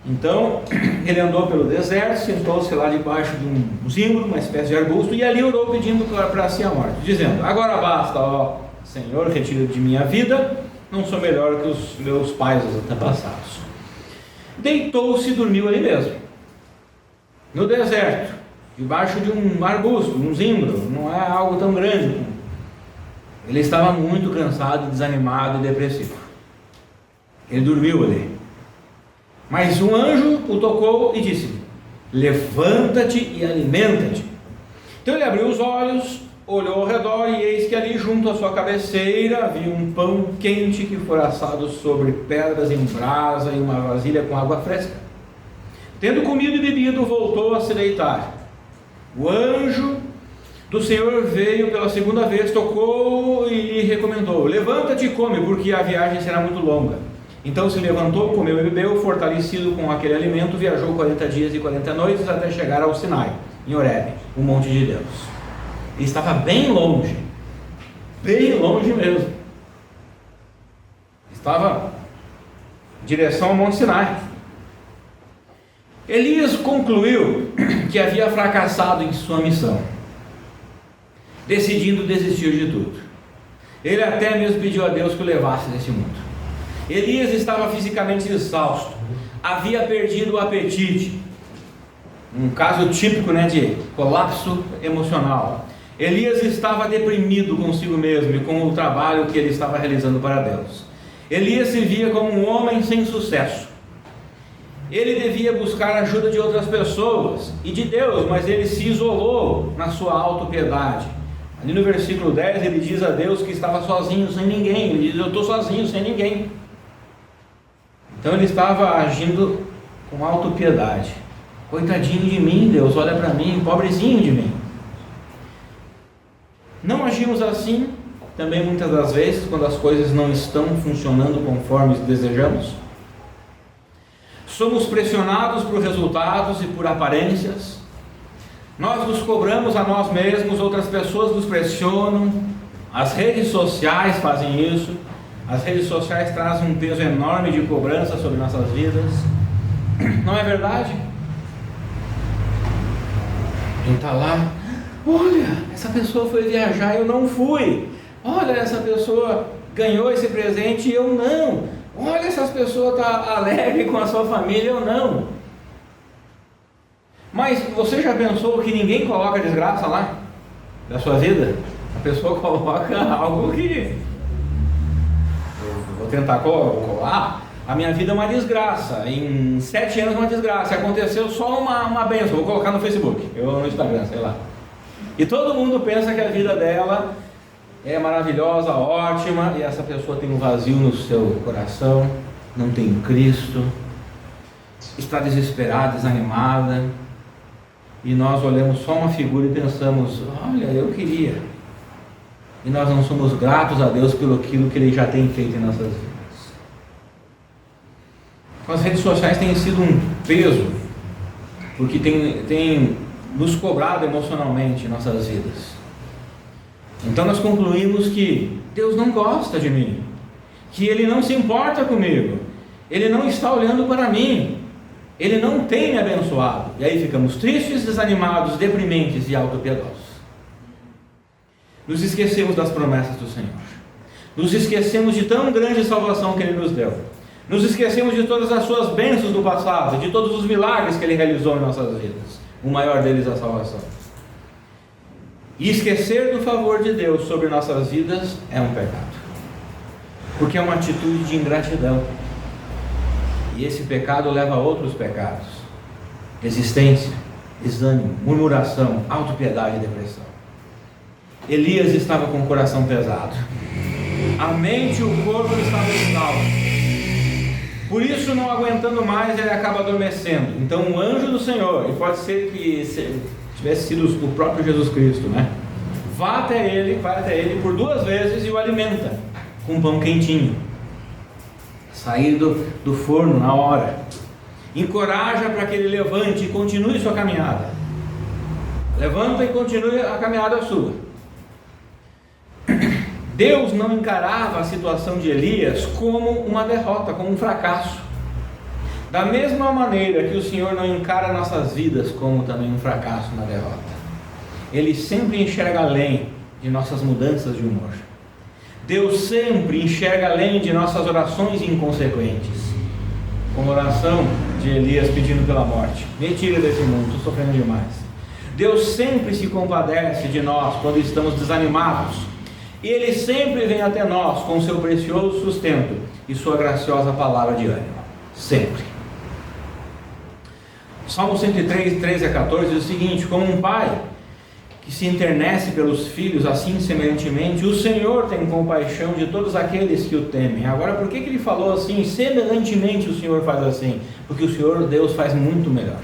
Então, ele andou pelo deserto, sentou-se lá debaixo de um zimbro, uma espécie de arbusto, e ali orou pedindo para si a morte, dizendo: agora basta, ó Senhor, retira de minha vida, não sou melhor que os meus pais, os antepassados. Deitou-se e dormiu ali mesmo, no deserto, debaixo de um arbusto, um zimbro, não é algo tão grande. Ele estava muito cansado, desanimado e depressivo. Ele dormiu ali. Mas um anjo o tocou e disse: levanta-te e alimenta-te. Então ele abriu os olhos, olhou ao redor e eis que ali junto à sua cabeceira havia um pão quente que fora assado sobre pedras em brasa e uma vasilha com água fresca. Tendo comido e bebido, voltou a se deitar. O anjo do Senhor veio pela segunda vez, tocou e lhe recomendou: levanta-te e come, porque a viagem será muito longa. Então se levantou, comeu e bebeu, fortalecido com aquele alimento, viajou 40 dias e 40 noites até chegar ao Sinai, em Horebe, o monte de Deus. Ele estava bem longe mesmo. Estava em direção ao monte Sinai. Elias concluiu que havia fracassado em sua missão, decidindo desistir de tudo. Ele até mesmo pediu a Deus que o levasse desse mundo. Elias estava fisicamente exausto, havia perdido o apetite, um caso típico, né, de colapso emocional. Elias estava deprimido consigo mesmo e com o trabalho que ele estava realizando para Deus. Elias se via como um homem sem sucesso. Ele devia buscar a ajuda de outras pessoas e de Deus, mas ele se isolou na sua autopiedade. Ali no versículo 10 ele diz a Deus que estava sozinho, sem ninguém. Ele diz: eu estou sozinho, sem ninguém. Então ele estava agindo com autopiedade. Coitadinho de mim, Deus, olha para mim, pobrezinho de mim. Não agimos assim também muitas das vezes quando as coisas não estão funcionando conforme desejamos? Somos pressionados por resultados e por aparências. Nós nos cobramos a nós mesmos, outras pessoas nos pressionam. As redes sociais fazem isso. As redes sociais trazem um peso enorme de cobrança sobre nossas vidas. Não é verdade? A gente está lá: olha, essa pessoa foi viajar e eu não fui. Olha, essa pessoa ganhou esse presente e eu não. Olha, essas pessoas estão alegres com a sua família, eu não. Mas você já pensou que ninguém coloca desgraça lá da sua vida? A pessoa coloca algo que... eu vou tentar colar. A minha vida é uma desgraça. Em 7 anos uma desgraça. Aconteceu só uma bênção. Vou colocar no Facebook, eu no Instagram, sei lá. E todo mundo pensa que a vida dela é maravilhosa, ótima, e essa pessoa tem um vazio no seu coração, não tem Cristo, está desesperada, desanimada, e nós olhamos só uma figura e pensamos: olha, eu queria e nós não somos gratos a Deus pelo aquilo que Ele já tem feito em nossas vidas. As redes sociais têm sido um peso, porque tem nos cobrado emocionalmente em nossas vidas. Então nós concluímos que Deus não gosta de mim, que Ele não se importa comigo, Ele não está olhando para mim, Ele não tem me abençoado. E aí ficamos tristes, desanimados, deprimentes e autopiedosos. Nos esquecemos das promessas do Senhor, nos esquecemos de tão grande salvação que Ele nos deu, nos esquecemos de todas as suas bênçãos do passado, de todos os milagres que Ele realizou em nossas vidas, o maior deles a salvação. E esquecer do favor de Deus sobre nossas vidas é um pecado, porque é uma atitude de ingratidão, e esse pecado leva a outros pecados: resistência, desânimo, murmuração, autopiedade e depressão. Elias estava com o coração pesado, a mente e o corpo estavam exaustos. Por isso, não aguentando mais, ele acaba adormecendo. Então um anjo do Senhor, e pode ser que tivesse sido o próprio Jesus Cristo, né? Vai até ele por 2 vezes e o alimenta com um pão quentinho, saído do forno na hora. Encoraja para que ele levante e continue sua caminhada. Levanta e continue a caminhada sua. Deus não encarava a situação de Elias como uma derrota, como um fracasso. Da mesma maneira que o Senhor não encara nossas vidas como também um fracasso na derrota. Ele sempre enxerga além de nossas mudanças de humor. Deus sempre enxerga além de nossas orações inconsequentes, como a oração de Elias pedindo pela morte: me tira desse mundo, estou sofrendo demais. Deus sempre se compadece de nós quando estamos desanimados, e Ele sempre vem até nós com seu precioso sustento e sua graciosa palavra de ânimo, sempre. Salmo 103, 13 a 14 diz o seguinte: como um pai que se enternece pelos filhos, assim semelhantemente o Senhor tem compaixão de todos aqueles que o temem. Agora, por que ele falou assim? Semelhantemente o Senhor faz assim, porque o Senhor Deus faz muito melhor,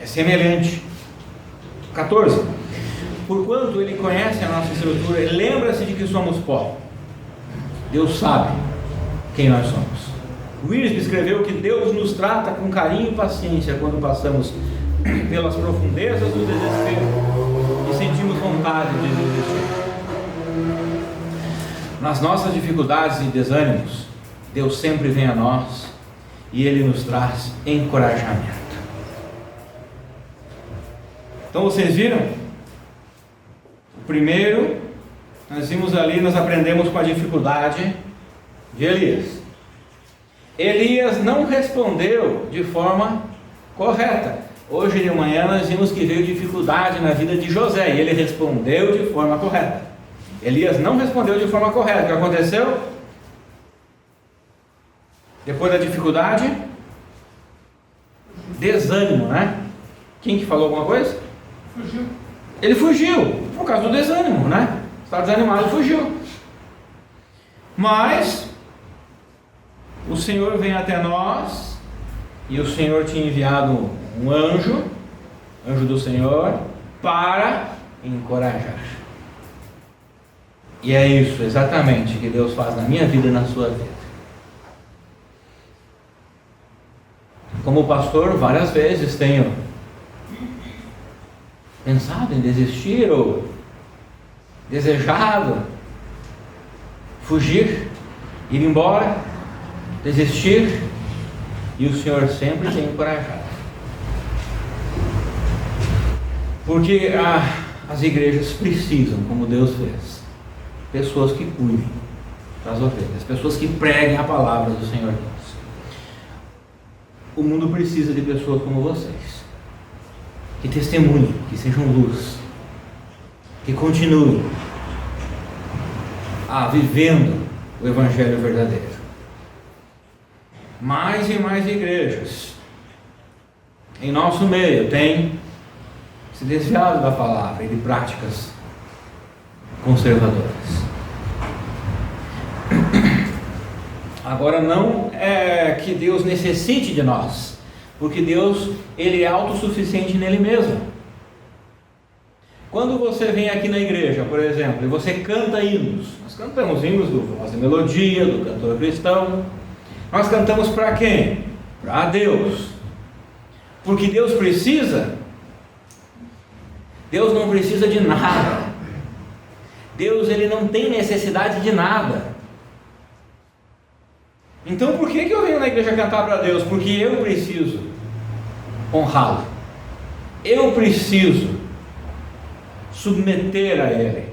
é semelhante. 14: porquanto Ele conhece a nossa estrutura, Ele lembra-se de que somos pó. Deus sabe quem nós somos. Wilson escreveu que Deus nos trata com carinho e paciência quando passamos pelas profundezas do desespero e sentimos vontade de desistir. Nas nossas dificuldades e desânimos, Deus sempre vem a nós e Ele nos traz encorajamento. Então vocês viram? O primeiro, nós vimos ali, nós aprendemos com a dificuldade de Elias. Elias não respondeu de forma correta. Hoje de manhã nós vimos que veio dificuldade na vida de José e ele respondeu de forma correta. Elias não respondeu de forma correta. O que aconteceu? Depois da dificuldade, desânimo, né? Quem que falou alguma coisa? Fugiu. Ele fugiu, por causa do desânimo, né? Estava desanimado e fugiu. Mas o Senhor vem até nós, e o Senhor tinha enviado um anjo do Senhor, para encorajar. E é isso exatamente que Deus faz na minha vida e na sua vida. Como pastor, várias vezes tenho pensado em desistir ou desejado fugir, ir embora, desistir, e o Senhor sempre tem encorajado. Porque as igrejas precisam, como Deus fez, pessoas que cuidem das ovelhas, pessoas que preguem a palavra do Senhor Deus. O mundo precisa de pessoas como vocês, que testemunhem, que sejam luz, que continuem vivendo o Evangelho verdadeiro. Mais e mais igrejas em nosso meio têm se desviado da palavra e de práticas conservadoras. Agora, não é que Deus necessite de nós, porque Deus, Ele é autossuficiente nele mesmo. Quando você vem aqui na igreja, por exemplo, e você canta hinos, nós cantamos hinos do Voz de Melodia, do Cantor Cristão, nós cantamos para quem? Para Deus. Porque Deus precisa? Deus não precisa de nada. Deus, ele não tem necessidade de nada. Então por que eu venho na igreja cantar para Deus? Porque eu preciso honrá-lo. Eu preciso submeter a Ele.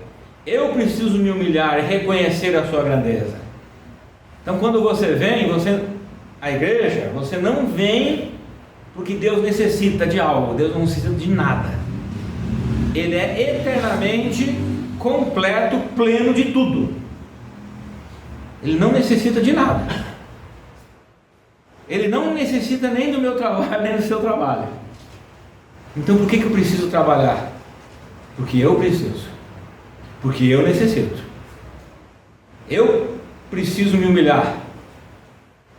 Eu preciso me humilhar e reconhecer a sua grandeza. Então quando você vem, à igreja, você não vem porque Deus necessita de algo. Deus não necessita de nada. Ele é eternamente completo, pleno de tudo. Ele não necessita de nada. Ele não necessita nem do meu trabalho, nem do seu trabalho. Então por que eu preciso trabalhar? Porque eu preciso. Porque eu necessito. Eu preciso me humilhar.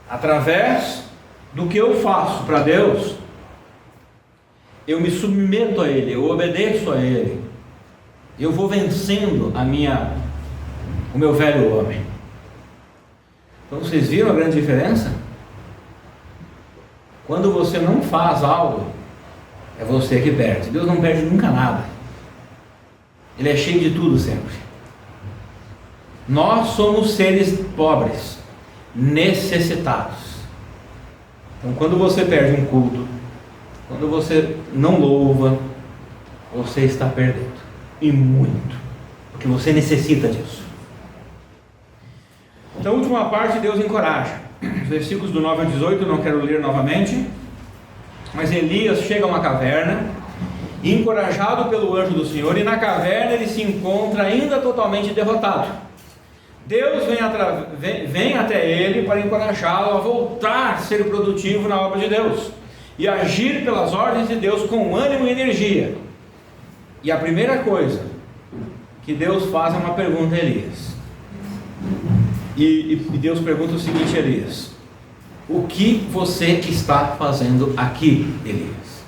Através do que eu faço para Deus, eu me submeto a Ele, eu obedeço a Ele. Eu vou vencendo o meu velho homem. Então vocês viram a grande diferença? Quando você não faz algo, é você que perde. Deus não perde nunca nada. Ele é cheio de tudo sempre. Nós somos seres pobres, necessitados. Então quando você perde um culto, quando você não louva, você está perdendo. E muito. Porque você necessita disso. Então a última parte Deus encoraja. Os versículos do 9 ao 18 eu não quero ler novamente. Mas Elias chega a uma caverna, encorajado pelo anjo do Senhor, e na caverna ele se encontra ainda totalmente derrotado. Deus vem até ele para encorajá-lo a voltar a ser produtivo na obra de Deus e agir pelas ordens de Deus com ânimo e energia. E a primeira coisa que Deus faz é uma pergunta a Elias. E Deus pergunta o seguinte a Elias: o que você está fazendo aqui, Elias?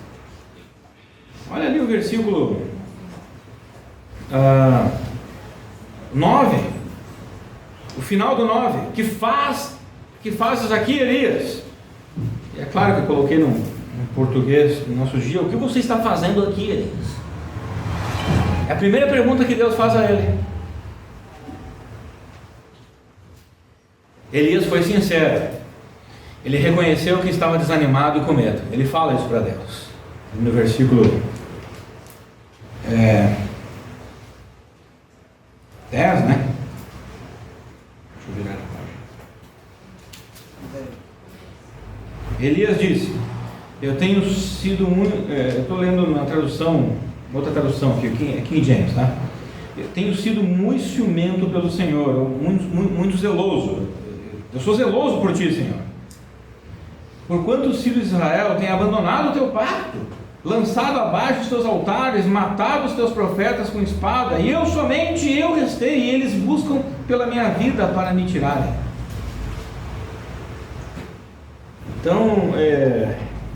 Olha ali o versículo 9, o final do 9. Que fazes aqui, Elias? E é claro que eu coloquei no português, no nosso dia: o que você está fazendo aqui, Elias? É a primeira pergunta que Deus faz a ele. Elias foi sincero. Ele reconheceu que estava desanimado e com medo. Ele fala isso para Deus. No versículo 10, né? Deixa eu virar a página. Elias disse: eu tenho sido muito... eu estou lendo na tradução, outra tradução aqui, King James, tá? Eu tenho sido muito ciumento pelo Senhor, muito zeloso. Eu sou zeloso por ti, Senhor. Porquanto os filhos de Israel têm abandonado o teu pacto, lançado abaixo os teus altares, matado os teus profetas com espada, e somente eu restei, e eles buscam pela minha vida para me tirarem. Então,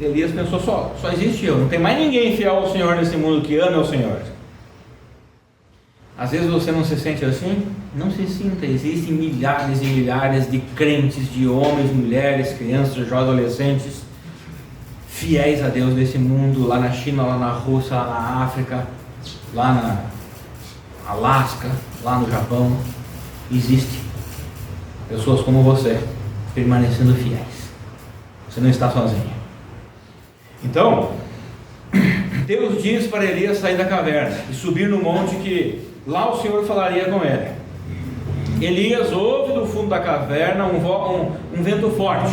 Elias pensou: só existe eu, não tem mais ninguém fiel ao Senhor nesse mundo que ama ao Senhor. Às vezes você não se sente assim? Não se sinta. Existem milhares e milhares de crentes, de homens, mulheres, crianças, jovens, adolescentes, fiéis a Deus nesse mundo, lá na China, lá na Rússia, lá na África, lá na Alasca, lá no Japão. Existe pessoas como você, permanecendo fiéis. Você não está sozinho. Então, Deus diz para Elias sair da caverna e subir no monte, que lá o Senhor falaria com ele. Elias ouve do fundo da caverna um vento forte,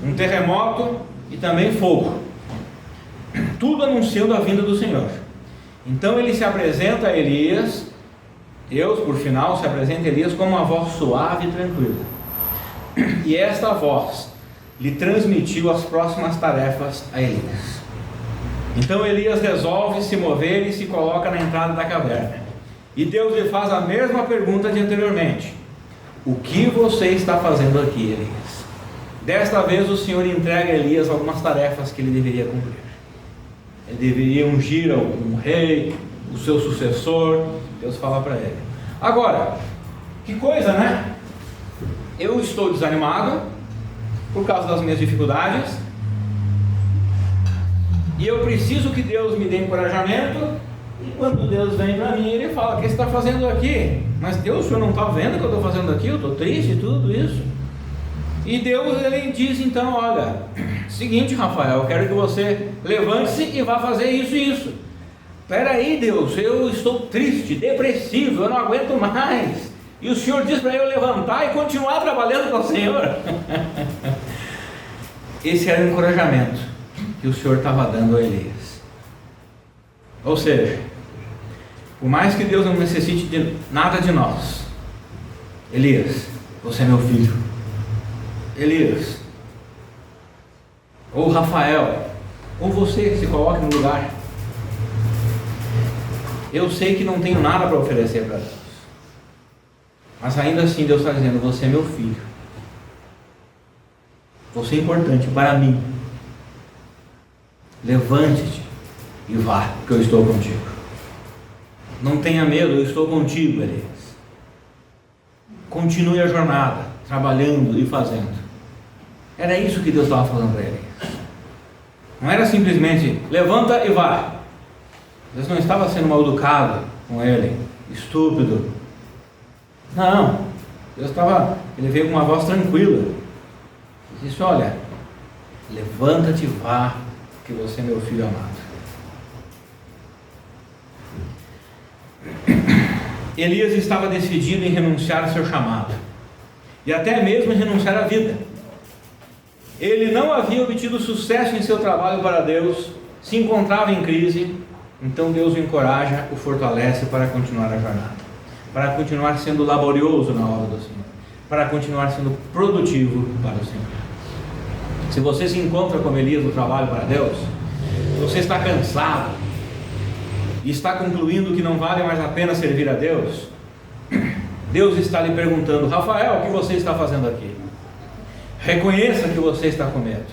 um terremoto e também fogo, tudo anunciando a vinda do Senhor. Então ele se apresenta a Elias. Deus, por final, se apresenta a Elias com uma voz suave e tranquila, e esta voz lhe transmitiu as próximas tarefas a Elias. Então Elias resolve se mover e se coloca na entrada da caverna. E Deus lhe faz a mesma pergunta de anteriormente: o que você está fazendo aqui, Elias? Desta vez o Senhor entrega a Elias algumas tarefas que ele deveria cumprir. Ele deveria ungir um rei, o seu sucessor. Deus fala para ele. Agora, que coisa, né? Eu estou desanimado por causa das minhas dificuldades, e eu preciso que Deus me dê encorajamento. E quando Deus vem para mim, Ele fala: o que você está fazendo aqui? Mas Deus, o senhor não está vendo o que eu estou fazendo aqui? Eu estou triste e tudo isso. E Deus, Ele diz então: olha, seguinte, Rafael, eu quero que você levante-se e vá fazer isso e isso. Espera aí, Deus, eu estou triste, depressivo, eu não aguento mais. E o Senhor diz para eu levantar e continuar trabalhando com o Senhor. Esse era o encorajamento que o Senhor estava dando a Elias. Ou seja, por mais que Deus não necessite de nada de nós, Elias, você é meu filho. Elias, ou Rafael, ou você se coloque no lugar. Eu sei que não tenho nada para oferecer para Deus, mas ainda assim Deus está dizendo: você é meu filho, você é importante para mim. Levante-te e vá, porque eu estou contigo. Não tenha medo, eu estou contigo, Elias. Continue a jornada, trabalhando e fazendo. Era isso que Deus estava falando para Elias. Não era simplesmente: levanta e vá. Deus não estava sendo mal educado com ele, estúpido. Não, ele veio com uma voz tranquila. Ele disse: olha, levanta-te e vá, que você é meu filho amado. Elias estava decidido em renunciar ao seu chamado, e até mesmo em renunciar à vida. Ele não havia obtido sucesso em seu trabalho para Deus, se encontrava em crise. Então Deus o encoraja, o fortalece para continuar a jornada, para continuar sendo laborioso na obra do Senhor, para continuar sendo produtivo para o Senhor. Se você se encontra como Elias no trabalho para Deus, você está cansado e está concluindo que não vale mais a pena servir a Deus, Deus está lhe perguntando: Rafael, o que você está fazendo aqui? Reconheça que você está com medo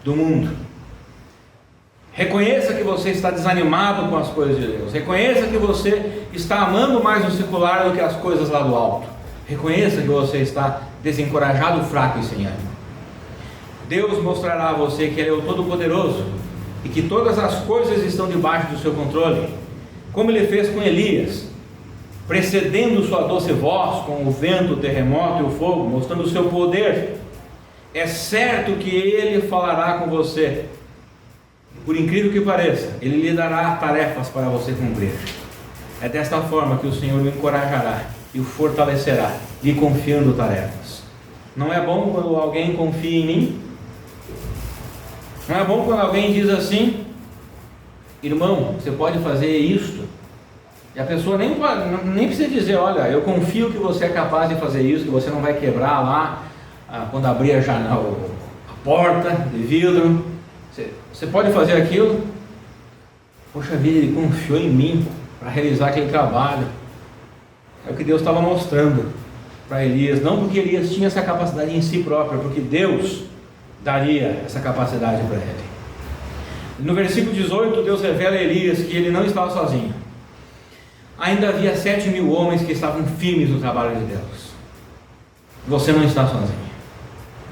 do mundo. Reconheça que você está desanimado com as coisas de Deus. Reconheça que você está amando mais o secular do que as coisas lá do alto. Reconheça que você está desencorajado, fraco e sem ânimo. Deus mostrará a você que Ele é o Todo-Poderoso e que todas as coisas estão debaixo do seu controle, como Ele fez com Elias, precedendo sua doce voz com o vento, o terremoto e o fogo, mostrando o seu poder. É certo que Ele falará com você. Por incrível que pareça, Ele lhe dará tarefas para você cumprir. É desta forma que o Senhor o encorajará e o fortalecerá, lhe confiando tarefas. Não é bom quando alguém confia em mim? Não é bom quando alguém diz assim: irmão, você pode fazer isto? E a pessoa nem precisa dizer: olha, eu confio que você é capaz de fazer isso, que você não vai quebrar lá quando abrir a janela, a porta de vidro. Você pode fazer aquilo? Poxa vida, ele confiou em mim para realizar aquele trabalho. É o que Deus estava mostrando para Elias. Não porque Elias tinha essa capacidade em si próprio, porque Deus daria essa capacidade para ele. No versículo 18, Deus revela a Elias que ele não estava sozinho. Ainda havia 7.000 homens que estavam firmes no trabalho de Deus. Você não está sozinho.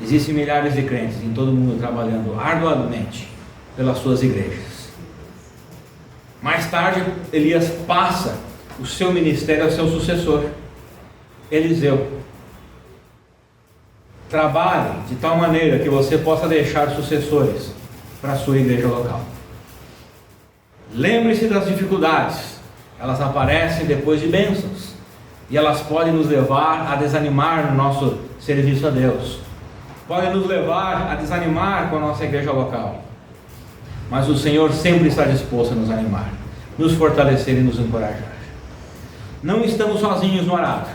Existem milhares de crentes em todo o mundo trabalhando arduamente pelas suas igrejas. Mais tarde, Elias passa o seu ministério ao seu sucessor, Eliseu. Trabalhe de tal maneira que você possa deixar sucessores para a sua igreja local. Lembre-se das dificuldades. Elas aparecem depois de bênçãos, e elas podem nos levar a desanimar no nosso serviço a Deus. Podem nos levar a desanimar com a nossa igreja local. Mas o Senhor sempre está disposto a nos animar, nos fortalecer e nos encorajar. Não estamos sozinhos no arado.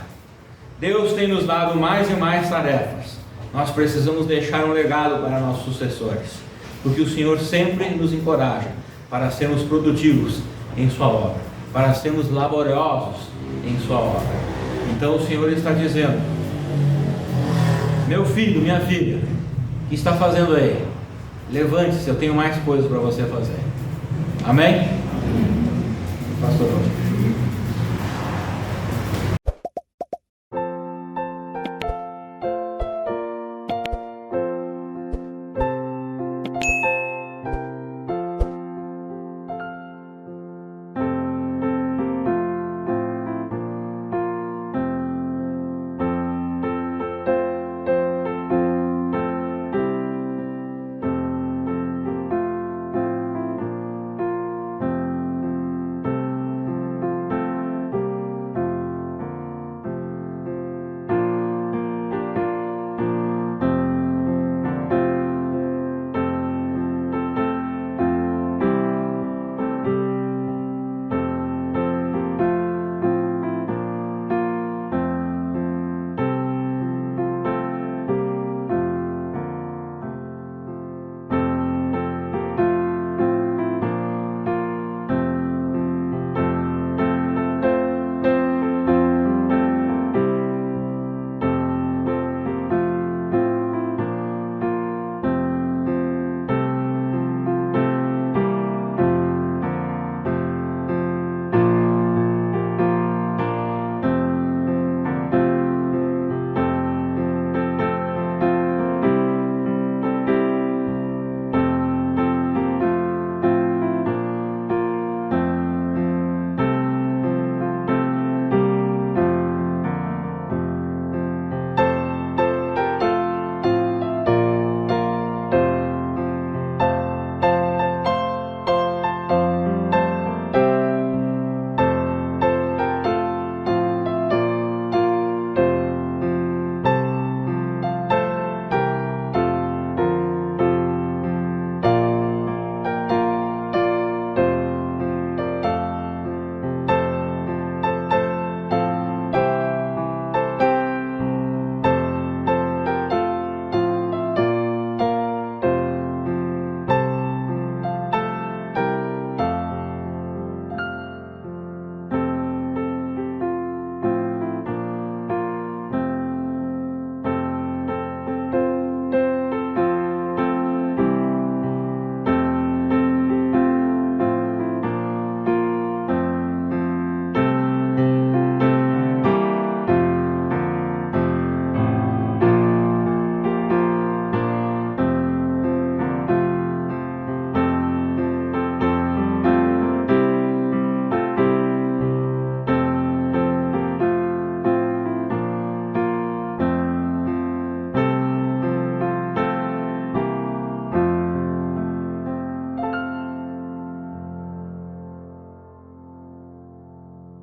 Deus tem nos dado mais e mais tarefas. Nós precisamos deixar um legado para nossos sucessores, porque o Senhor sempre nos encoraja para sermos produtivos em sua obra, para sermos laboriosos em sua obra. Então o Senhor está dizendo: meu filho, minha filha, o que está fazendo aí? Levante-se, eu tenho mais coisas para você fazer. Amém?